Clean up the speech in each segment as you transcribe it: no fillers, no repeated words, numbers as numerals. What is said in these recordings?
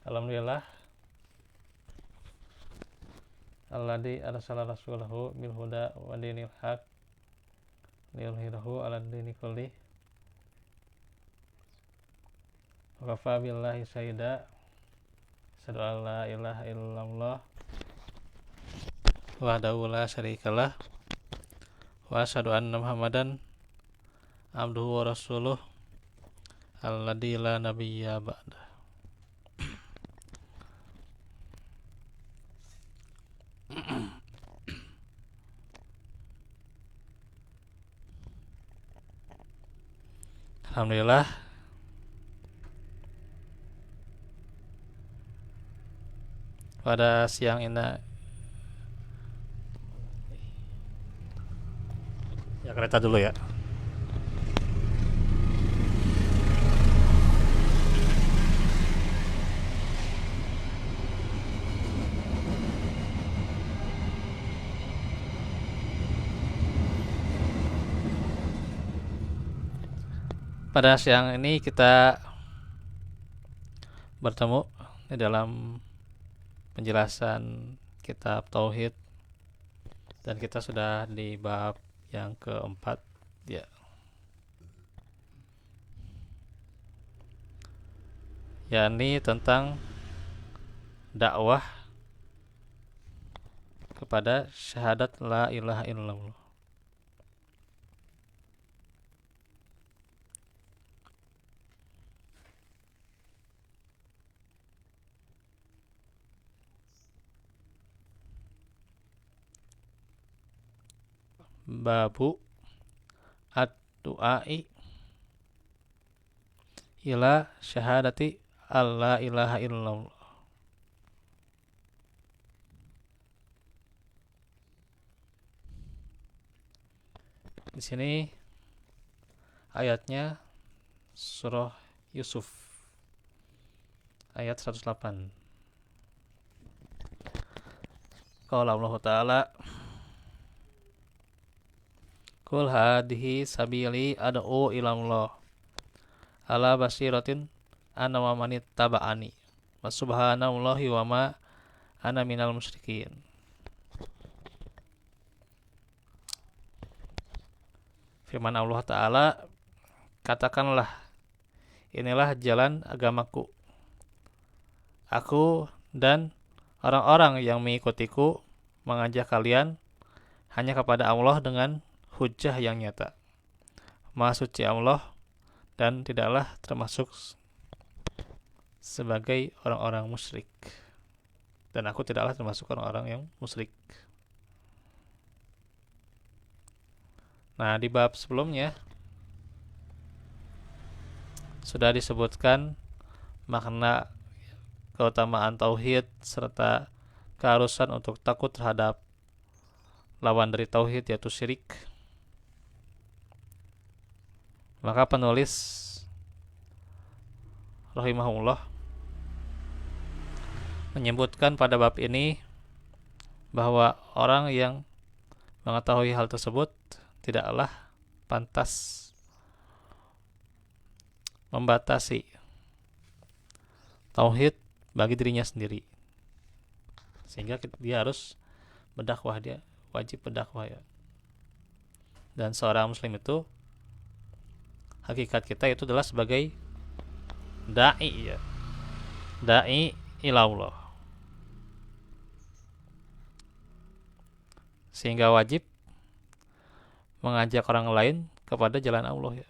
Alhamdulillah alladzi arsala rasulahu bil huda wa dinil haq liyudhhirahu 'alad dini kullih wa kafa billahi syahida. Asyhadu an la ilaha illallah wahdahu la syarikalah wa asyhadu anna Muhammadan abduhu wa rasuluh alladzi la nabiyya ba'da. Alhamdulillah pada siang ini ya kereta dulu ya. Pada siang ini kita bertemu di dalam penjelasan kitab Tauhid dan kita sudah di bab yang keempat ya, yakni tentang dakwah kepada syahadat la ilaha illallah. Babu ad-du'ai ila syahadati alla ilaha illallah. Di sini ayatnya surah Yusuf ayat 108. Qala Allah Ta'ala Qul hadhihi sabili ad'u ilallah ala basiratin ana wa man ittaba'ani wa subhanallahi wa ma ana minal musyrikin. Firman Allah Ta'ala, katakanlah, inilah jalan agamaku, aku dan orang-orang yang mengikutiku mengajak kalian hanya kepada Allah dengan hujjah yang nyata. Maha suci Allah dan tidaklah termasuk sebagai orang-orang musyrik, dan aku tidaklah termasuk orang-orang yang musyrik. Nah, di bab sebelumnya sudah disebutkan makna keutamaan tauhid serta keharusan untuk takut terhadap lawan dari tauhid yaitu syirik. Maka penulis rahimahullah menyebutkan pada bab ini bahwa orang yang mengetahui hal tersebut tidaklah pantas membatasi tauhid bagi dirinya sendiri, sehingga dia harus berdakwah, dia wajib berdakwah ya. Dan seorang muslim itu hakikat kita itu adalah sebagai da'i ya, da'i ilallah, sehingga wajib mengajak orang lain kepada jalan Allah ya,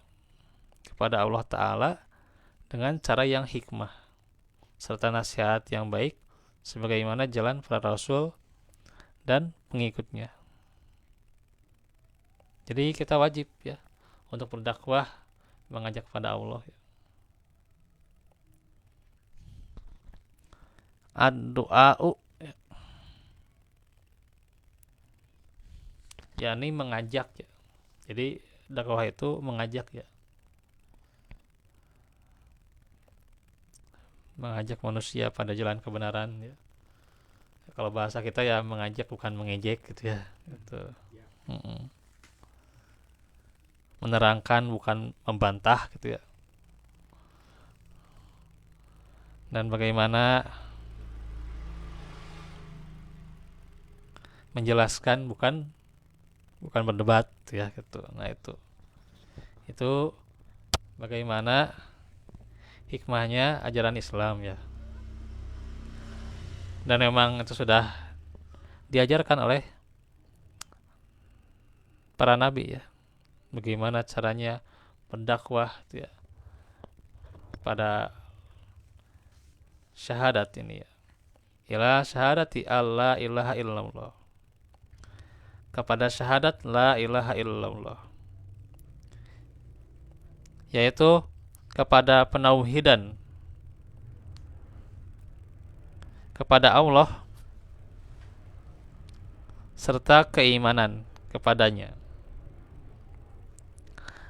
kepada Allah Ta'ala dengan cara yang hikmah serta nasihat yang baik sebagaimana jalan para rasul dan pengikutnya. Jadi kita wajib ya untuk berdakwah, mengajak kepada Allah ya. Ad-du'a'u ya, yakni mengajak ya. Jadi dakwah itu mengajak ya, mengajak manusia pada jalan kebenaran ya. Kalau bahasa kita ya mengajak bukan mengejek gitu ya. Gitu. Menerangkan bukan membantah gitu ya. dan bagaimana menjelaskan, bukan berdebat ya gitu. Nah, itu bagaimana hikmahnya ajaran Islam ya. Dan memang itu sudah diajarkan oleh para nabi ya. Bagaimana caranya berdakwah ya, pada syahadat ini ya. Ila syahadati alla ilaha illallah. Kepada syahadat la ilaha illallah. Yaitu kepada penauhidan kepada Allah serta keimanan kepadanya,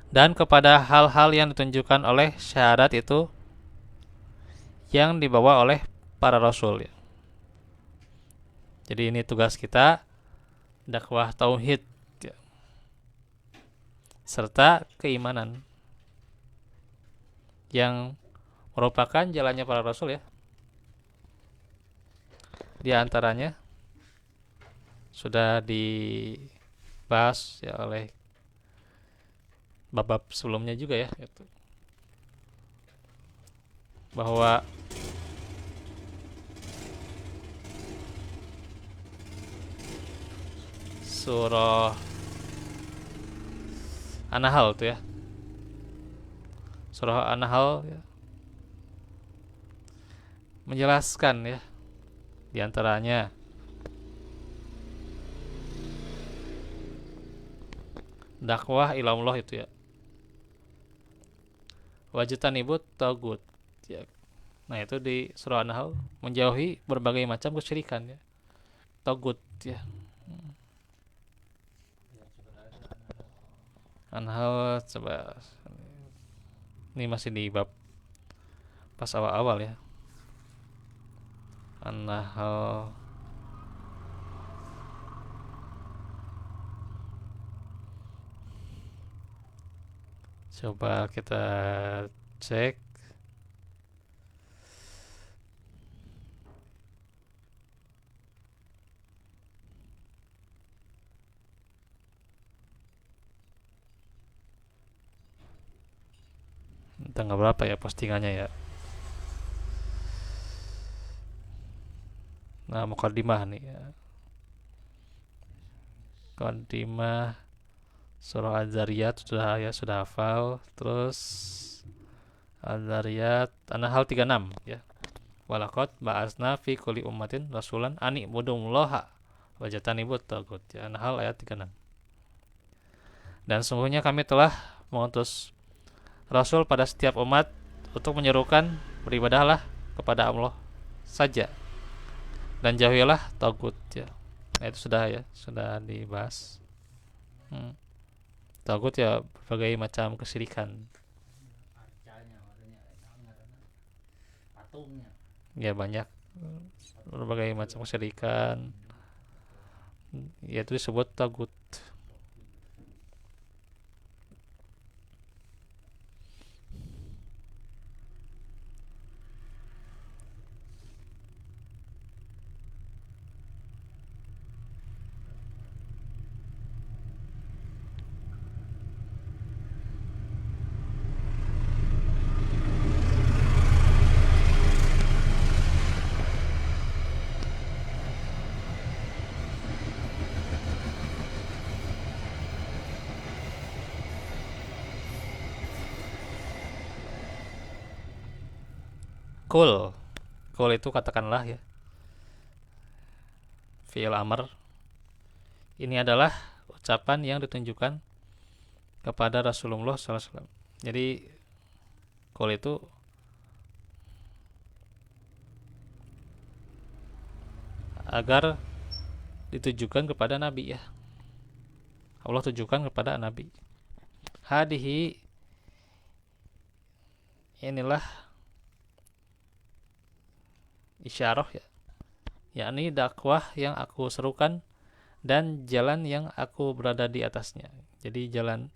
dan kepada hal-hal yang ditunjukkan oleh syahadat itu yang dibawa oleh para rasul ya. Jadi ini tugas kita, dakwah tauhid ya, serta keimanan yang merupakan jalannya para rasul ya. Di antaranya sudah dibahas ya oleh bab-bab sebelumnya juga ya, gitu. Bahwa surah An-Nahl itu ya, surah An-Nahl ya, menjelaskan ya, di antaranya dakwah ilallah itu ya, wajitanibut tagut ya. Nah, itu di surah An-Nahl, menjauhi berbagai macam kesyirikan ya, tagut ya. An-Nahl, coba, ini masih di bab pas awal-awal ya. An-Nahl coba kita cek. Tanggal berapa ya postingannya ya. Nah, mukadimah nih ya. Mukadimah surah Az-Zariyat sudah ya, sudah hafal. Terus Az-Zariyat An-Nahl 36 ya. Walaqad ba'asna fi kulli ummatin rasulan ani budullaha wajatanibut tagut ya. An-Nahl ayat 36. Dan sungguhnya kami telah mengutus rasul pada setiap umat untuk menyerukan beribadahlah kepada Allah saja dan jauhilah tagut ya. Nah, itu sudah ya, sudah dibahas. Tagut ya berbagai macam kesyirikan. Ya banyak berbagai macam kesyirikan. Ya itu disebut tagut. Kul, kul itu katakanlah ya, fi'il amr. Ini adalah ucapan yang ditunjukkan kepada Rasulullah SAW. Jadi kul itu agar ditujukan kepada Nabi ya. Allah tujukan kepada Nabi. Hadihi, inilah isyarah ya, yakni dakwah yang aku serukan dan jalan yang aku berada di atasnya. Jadi jalan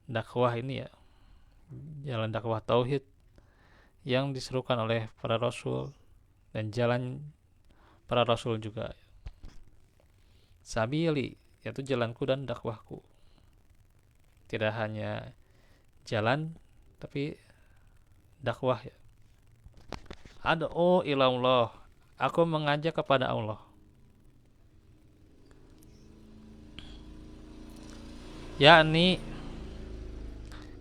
dakwah ini ya, jalan dakwah tauhid, yang diserukan oleh para rasul dan jalan para rasul juga. Sabili, yaitu jalanku dan dakwahku. Tidak hanya jalan, tapi dakwah ya. Ad'u ilallah, aku mengajak kepada Allah. Yakni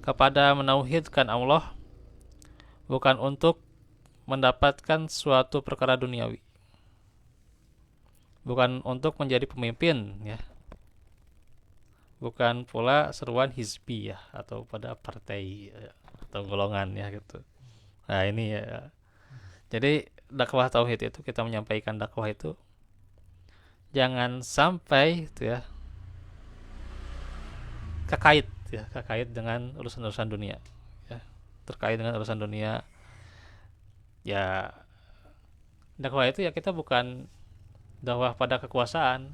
kepada menauhidkan Allah, bukan untuk mendapatkan suatu perkara duniawi, bukan untuk menjadi pemimpin ya, bukan pula seruan hizbi ya, atau pada partai ya, atau golongan ya gitu. Nah ini ya, jadi dakwah tauhid itu, kita menyampaikan dakwah itu jangan sampai itu ya kekait dengan urusan-urusan dunia ya, terkait dengan urusan dunia ya. Dakwah itu ya, kita bukan dakwah pada kekuasaan,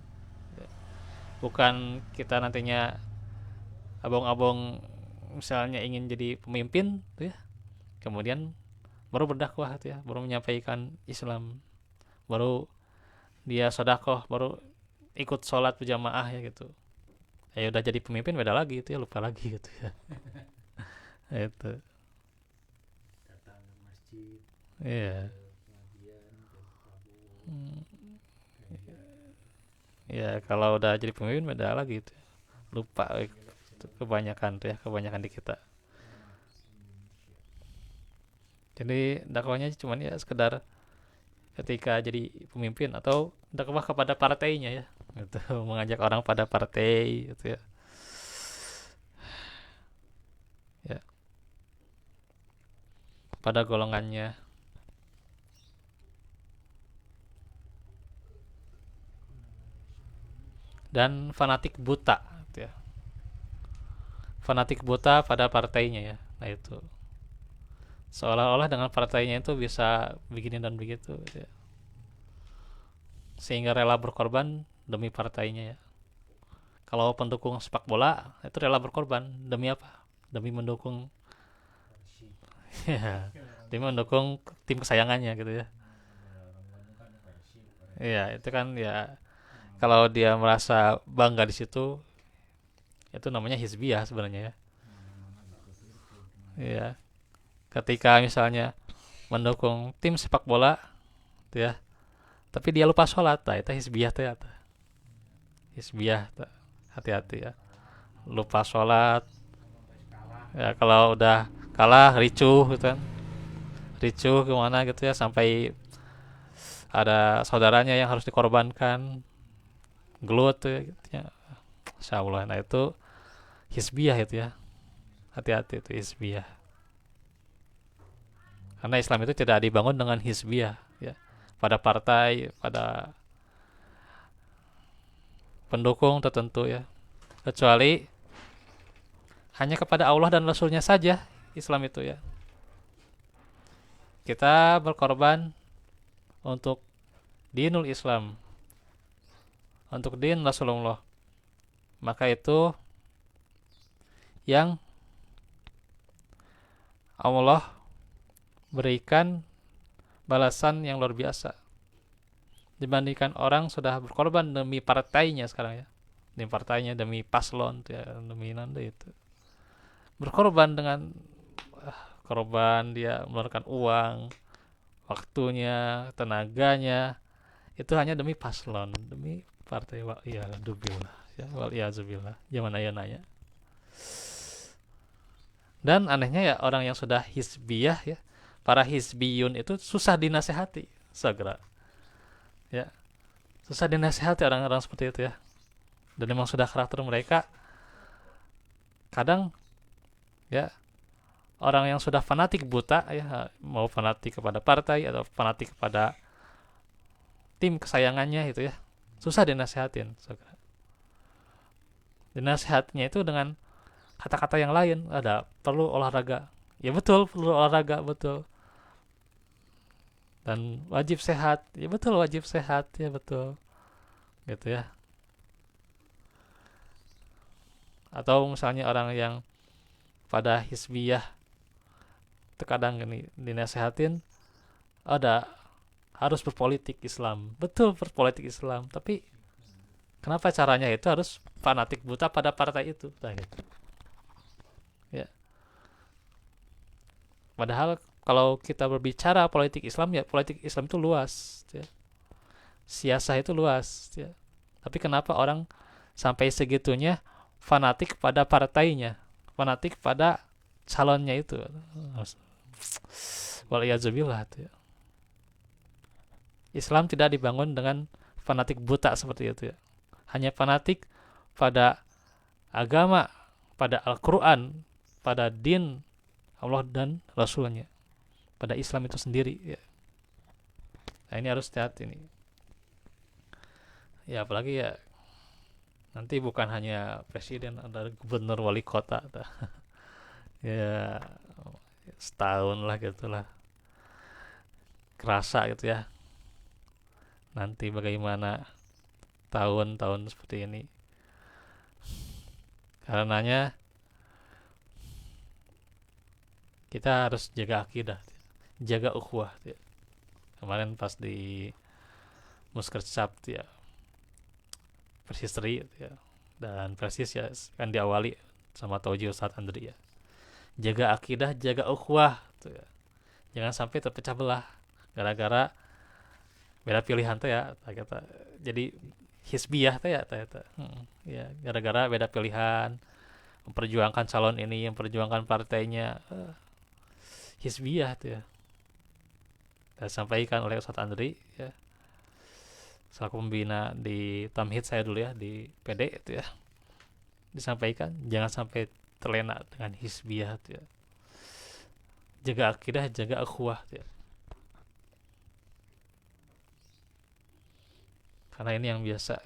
bukan kita nantinya abong-abong misalnya ingin jadi pemimpin tuh ya, kemudian baru berdakwah tuh ya, baru menyampaikan Islam, baru dia sedekah, baru ikut sholat berjamaah ya gitu. Ya udah jadi pemimpin beda lagi itu ya, lupa lagi gitu ya. Itu. Datang ke masjid, Iya. pengajian, Hmm, ya kalau udah jadi pemimpin beda lagi itu. Lupa itu kebanyakan tuh ya, kebanyakan di kita. Jadi dakwahnya cuman ya sekedar ketika jadi pemimpin atau dakwah kepada partainya ya. Gitu, mengajak orang pada partai gitu ya. Ya, pada golongannya. Dan fanatik buta gitu ya. Fanatik buta pada partainya ya. Nah itu. Seolah-olah dengan partainya itu bisa begini dan begitu gitu ya. Sehingga rela berkorban demi partainya ya. Kalau pendukung sepak bola itu rela berkorban demi apa? Demi mendukung Persib. ya, demi mendukung tim kesayangannya gitu ya. Orang Bandung kan Persib, Iya, itu kan ya, kalau dia merasa bangga di situ, itu namanya hizbiyah sebenarnya ya. Iya, ketika misalnya mendukung tim sepak bola gitu ya, tapi dia lupa sholat, nah itu hizbiyah tuh ya. Hizbiyah, hati-hati ya. Lupa sholat, ya kalau udah kalah ricuh gitu kan, ricuh kemana gitu ya, sampai ada saudaranya yang harus dikorbankan, gelut tuh ya, gitu ya. Insya Allah, nah itu hizbiyah itu ya, hati-hati itu hizbiyah. Karena Islam itu tidak dibangun dengan hizbiyah ya, pada partai, pada pendukung tertentu ya, kecuali hanya kepada Allah dan Rasulnya saja Islam itu ya. Kita berkorban untuk dinul Islam, untuk din Rasulullah, maka itu yang Allah berikan balasan yang luar biasa dibandingkan orang sudah berkorban demi partainya sekarang ya, demi partainya, demi paslon ya, demi nanda itu berkorban dengan korban, dia mengeluarkan uang, waktunya, tenaganya, itu hanya demi paslon, demi partai. Wal ya dubillah ya, wal iazubillah, zaman ayana ya. Dan anehnya ya, orang yang sudah hizbiyah ya, para hizbiyun itu susah dinasehati segera ya, susah dinasehati orang-orang seperti itu ya. Dan memang sudah karakter mereka. Kadang ya, orang yang sudah fanatik buta ya, mau fanatik kepada partai atau fanatik kepada tim kesayangannya itu ya, susah dinasehatin segera. Dinasehatnya itu dengan kata-kata yang lain, ada perlu olahraga, ya betul perlu olahraga betul, dan wajib sehat, ya betul wajib sehat, ya betul gitu ya. Atau misalnya orang yang pada hizbiyah terkadang ini dinasehatin ada harus berpolitik Islam, betul berpolitik Islam, tapi kenapa caranya itu harus fanatik buta pada partai itu, nah, gitu. Ya, padahal kalau kita berbicara politik Islam, ya politik Islam itu luas, ya. Siasah itu luas, ya. Tapi kenapa orang sampai segitunya fanatik pada partainya, fanatik pada calonnya itu? Waliyazubillah, ya. Islam tidak dibangun dengan fanatik buta seperti itu, ya. Hanya fanatik pada agama, pada Al-Quran, pada din Allah dan Rasulnya, pada Islam itu sendiri, ya. Nah, ini harus hati ini. Ya apalagi ya nanti bukan hanya presiden, ada gubernur, wali kota, ya setahun lah gitulah, kerasa gitu ya nanti bagaimana tahun-tahun seperti ini. Karenanya kita harus jaga akidah, jaga ukhuwah, ya. Kemarin pas di Muskercap, ya, Persistri, ya, dan Persis, ya, kan diawali sama Tauji Ustadz Andri, ya. Jaga akidah, jaga ukhuwah, ya. Jangan sampai terpecah belah gara-gara beda pilihan tuh, ya, kata. Jadi hisbiyah tuh, ya, ya, gara-gara beda pilihan, memperjuangkan calon ini, memperjuangkan partainya, hisbiyah tuh, ya. Dan sampaikan oleh Ustadz Andri, ya, selaku pembina di Tamhid saya dulu, ya, di PD itu, ya, disampaikan jangan sampai terlena dengan hisbiyah, ya. Jaga akidah, jaga ukhuwah, ya. Karena ini yang biasa,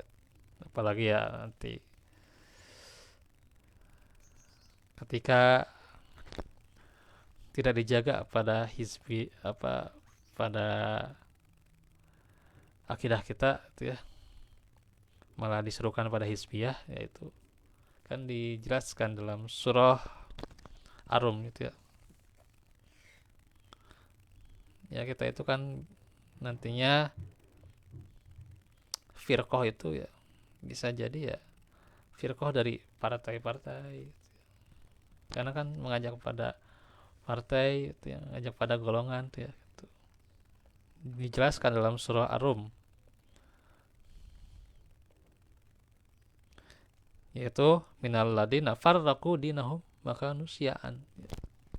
apalagi ya nanti ketika tidak dijaga pada hizbi pada akidah kita itu, ya, malah diserukan pada hizbiyah, yaitu kan dijelaskan dalam surah Ar-Rum gitu, ya. Ya kita itu kan nantinya firqah itu, ya, bisa jadi ya firqah dari partai-partai, karena kan mengajak pada partai itu, yang ngajak pada golongan itu, ya, gitu. Dijelaskan dalam surah Ar-Rum, yaitu minal ladina farraqu dinahum maka nusya'an,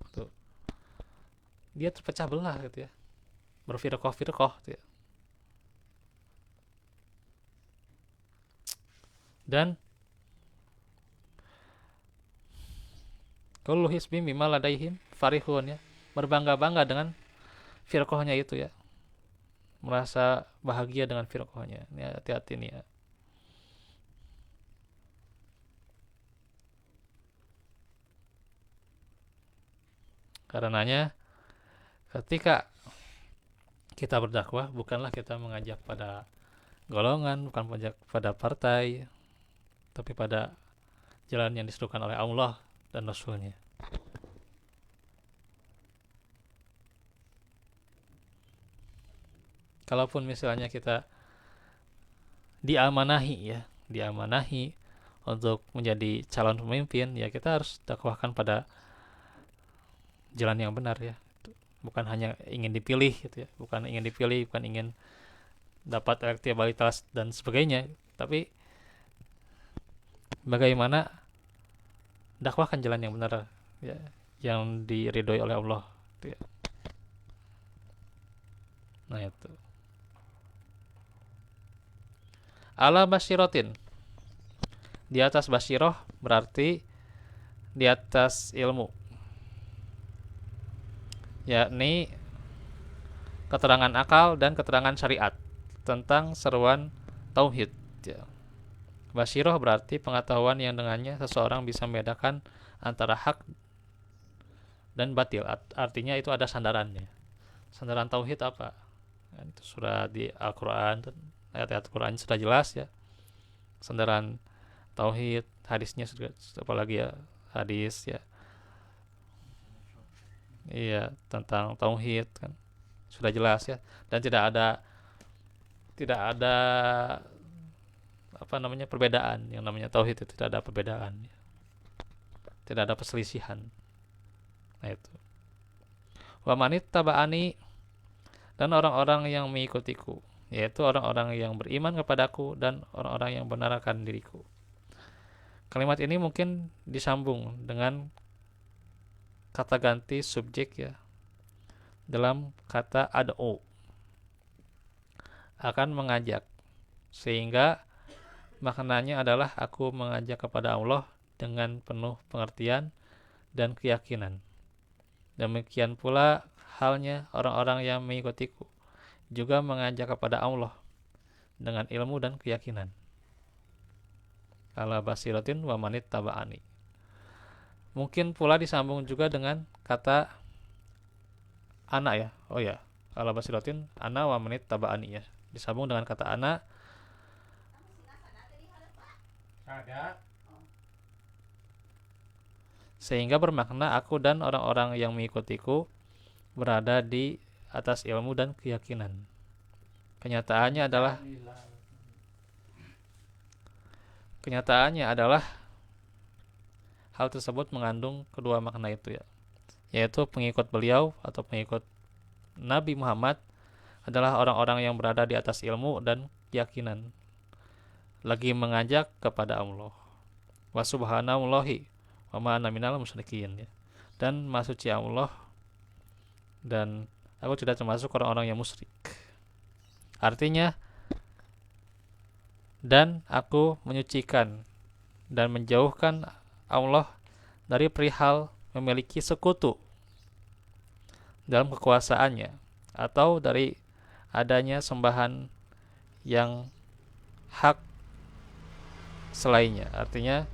gitu. Dia terpecah belah gitu, ya, berfirqah-firqah gitu, ya. Dan kullu hisbim bima ladaihim farihun, ya, berbangga-bangga dengan firqahnya itu, ya, merasa bahagia dengan firqahnya. Ya, hati-hati nih, ya. Karenanya ketika kita berdakwah, bukanlah kita mengajak pada golongan, bukan mengajak pada partai, tapi pada jalan yang diserukan oleh Allah dan Rasulnya. Kalaupun misalnya kita diamanahi untuk menjadi calon pemimpin, ya kita harus dakwahkan pada jalan yang benar, ya. Bukan hanya ingin dipilih gitu, ya, bukan ingin dapat elektabilitas dan sebagainya, tapi bagaimana dakwahkan jalan yang benar, ya, yang diridhoi oleh Allah, gitu, ya. Nah itu ala basyiratin, di atas basyirah berarti di atas ilmu, yakni keterangan akal dan keterangan syariat tentang seruan tauhid, ya. Basyirah berarti pengetahuan yang dengannya seseorang bisa membedakan antara hak dan batil. Artinya itu ada sandarannya. Sandaran tauhid apa? Itu surah di Al-Quran, ayat-ayat Quran sudah jelas, ya. Sandaran tauhid, hadisnya sudah, apalagi ya hadis, ya. Iya, tentang tauhid kan sudah jelas ya, dan tidak ada apa namanya perbedaan. Yang namanya tauhid itu tidak ada perbedaan, tidak ada perselisihan. Nah itu. Wa manit taba'ani, dan orang-orang yang mengikutiku, yaitu orang-orang yang beriman kepadaku dan orang-orang yang benarkan diriku. Kalimat ini mungkin disambung dengan kata ganti subjek ya, dalam kata ad'u, akan mengajak, sehingga maknanya adalah aku mengajak kepada Allah dengan penuh pengertian dan keyakinan. Demikian pula halnya orang-orang yang mengikutiku juga mengajak kepada Allah dengan ilmu dan keyakinan. Ala basiratin wa manit taba'ani. Mungkin pula disambung juga dengan kata ana ya. Oh ya, ala basiratin ana wa manit taba'ani ya. Disambung dengan kata ana, Ada. sehingga bermakna aku dan orang-orang yang mengikutiku berada di atas ilmu dan keyakinan. Kenyataannya adalah hal tersebut mengandung kedua makna itu ya, yaitu pengikut beliau atau pengikut Nabi Muhammad adalah orang-orang yang berada di atas ilmu dan keyakinan, lagi mengajak kepada Allah. Wa subhanallahi wa ma ana minal musyrikin ya. Dan maha suci Allah, dan aku tidak termasuk orang-orang yang musyrik. Artinya, dan aku menyucikan dan menjauhkan Allah dari perihal memiliki sekutu dalam kekuasaannya, atau dari adanya sembahan yang hak selainnya. Artinya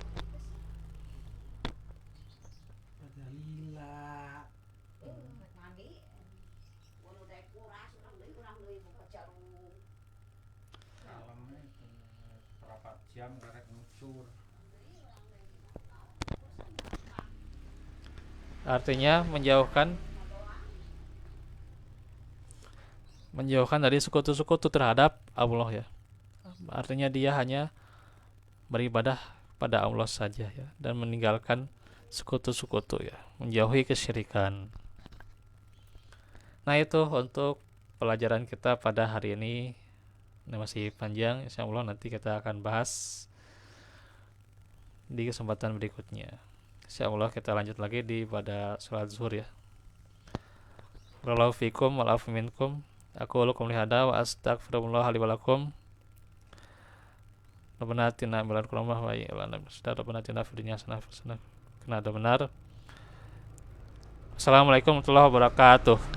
Jam karek ngucur. artinya menjauhkan dari sekutu-sekutu terhadap Allah ya. Artinya dia hanya beribadah pada Allah saja ya, dan meninggalkan sekutu-sekutu ya, menjauhi kesyirikan. Nah itu untuk pelajaran kita pada hari ini. Ini masih panjang, insya Allah nanti kita akan bahas di kesempatan berikutnya. Insya Allah kita lanjut lagi di pada sholat zuhur ya. Wallahu fikum wal afu minkum. Aku lakum lihada wa astagfirullah li walakum. Rabbana atina min ladunka rahmah wa hab lana min ladunka Rabbana atina fid dunya hasanah wa qina adzabannar. Assalamualaikum warahmatullahi wabarakatuh.